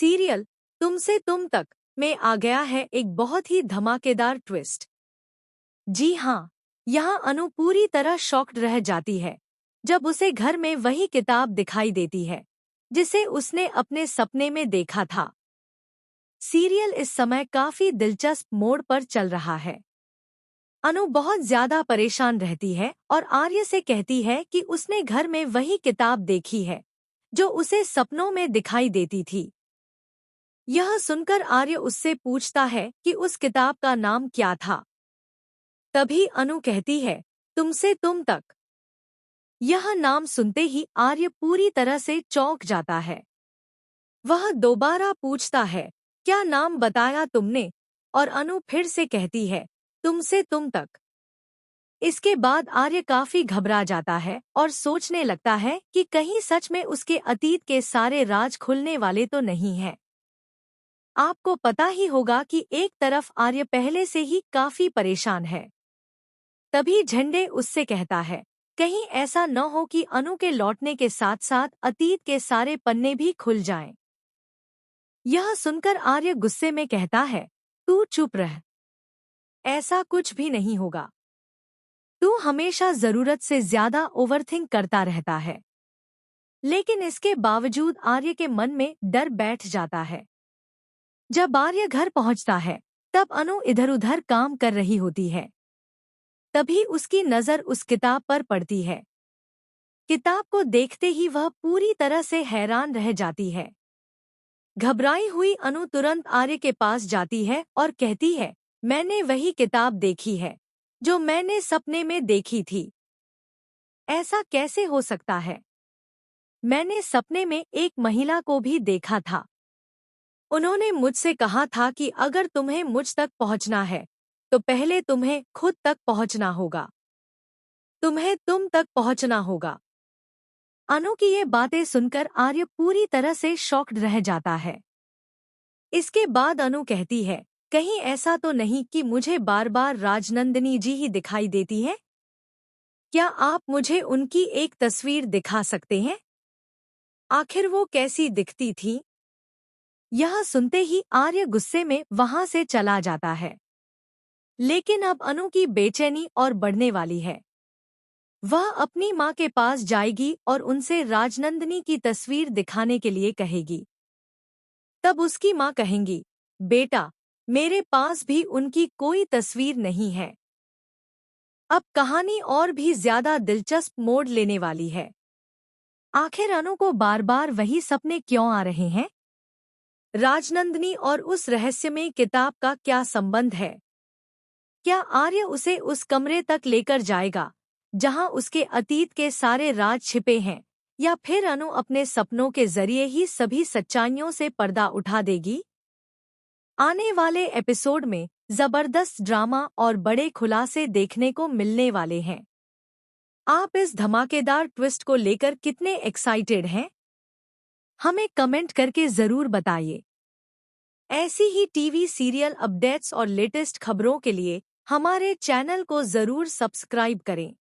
Serial तुमसे तुम तक में आ गया है एक बहुत ही धमाकेदार ट्विस्ट। जी हाँ, यहाँ अनु पूरी तरह शॉक्ड रह जाती है जब उसे घर में वही किताब दिखाई देती है जिसे उसने अपने सपने में देखा था। सीरियल इस समय काफी दिलचस्प मोड़ पर चल रहा है। अनु बहुत ज्यादा परेशान रहती है और आर्य से कहती है कि उसने घर में वही किताब देखी है जो उसे सपनों में दिखाई देती थी। यह सुनकर आर्य उससे पूछता है कि उस किताब का नाम क्या था। तभी अनु कहती है, तुमसे तुम तक। यह नाम सुनते ही आर्य पूरी तरह से चौंक जाता है। वह दोबारा पूछता है, क्या नाम बताया तुमने? और अनु फिर से कहती है, तुमसे तुम तक। इसके बाद आर्य काफी घबरा जाता है और सोचने लगता है कि कहीं सच में उसके अतीत के सारे राज खुलने वाले तो नहीं हैं। आपको पता ही होगा कि एक तरफ आर्य पहले से ही काफी परेशान है। तभी झंडे उससे कहता है, कहीं ऐसा न हो कि अनु के लौटने के साथ साथ अतीत के सारे पन्ने भी खुल जाएं। यह सुनकर आर्य गुस्से में कहता है, तू चुप रह। ऐसा कुछ भी नहीं होगा। तू हमेशा जरूरत से ज्यादा ओवरथिंक करता रहता है। लेकिन इसके बावजूद आर्य के मन में डर बैठ जाता है। जब आर्य घर पहुंचता है तब अनु इधर उधर काम कर रही होती है। तभी उसकी नजर उस किताब पर पड़ती है। किताब को देखते ही वह पूरी तरह से हैरान रह जाती है। घबराई हुई अनु तुरंत आर्य के पास जाती है और कहती है, मैंने वही किताब देखी है जो मैंने सपने में देखी थी। ऐसा कैसे हो सकता है? मैंने सपने में एक महिला को भी देखा था। उन्होंने मुझसे कहा था कि अगर तुम्हें मुझ तक पहुंचना है तो पहले तुम्हें खुद तक पहुंचना होगा। तुम्हें तुम तक पहुंचना होगा। अनु की ये बातें सुनकर आर्य पूरी तरह से शॉक्ड रह जाता है। इसके बाद अनु कहती है, कहीं ऐसा तो नहीं कि मुझे बार बार राजनंदिनी जी ही दिखाई देती है? क्या आप मुझे उनकी एक तस्वीर दिखा सकते हैं? आखिर वो कैसी दिखती थी? यह सुनते ही आर्य गुस्से में वहां से चला जाता है। लेकिन अब अनु की बेचैनी और बढ़ने वाली है। वह अपनी माँ के पास जाएगी और उनसे राजनंदिनी की तस्वीर दिखाने के लिए कहेगी। तब उसकी माँ कहेंगी, बेटा, मेरे पास भी उनकी कोई तस्वीर नहीं है। अब कहानी और भी ज्यादा दिलचस्प मोड़ लेने वाली है। आखिर अनु को बार बार वही सपने क्यों आ रहे हैं? राजनंदिनी और उस रहस्यमय किताब का क्या संबंध है? क्या आर्य उसे उस कमरे तक लेकर जाएगा जहां उसके अतीत के सारे राज छिपे हैं, या फिर अनु अपने सपनों के जरिए ही सभी सच्चाइयों से पर्दा उठा देगी? आने वाले एपिसोड में जबरदस्त ड्रामा और बड़े खुलासे देखने को मिलने वाले हैं। आप इस धमाकेदार ट्विस्ट को लेकर कितने एक्साइटेड हैं? हमें कमेंट करके जरूर बताइए। ऐसी ही टीवी सीरियल अपडेट्स और लेटेस्ट खबरों के लिए हमारे चैनल को जरूर सब्सक्राइब करें।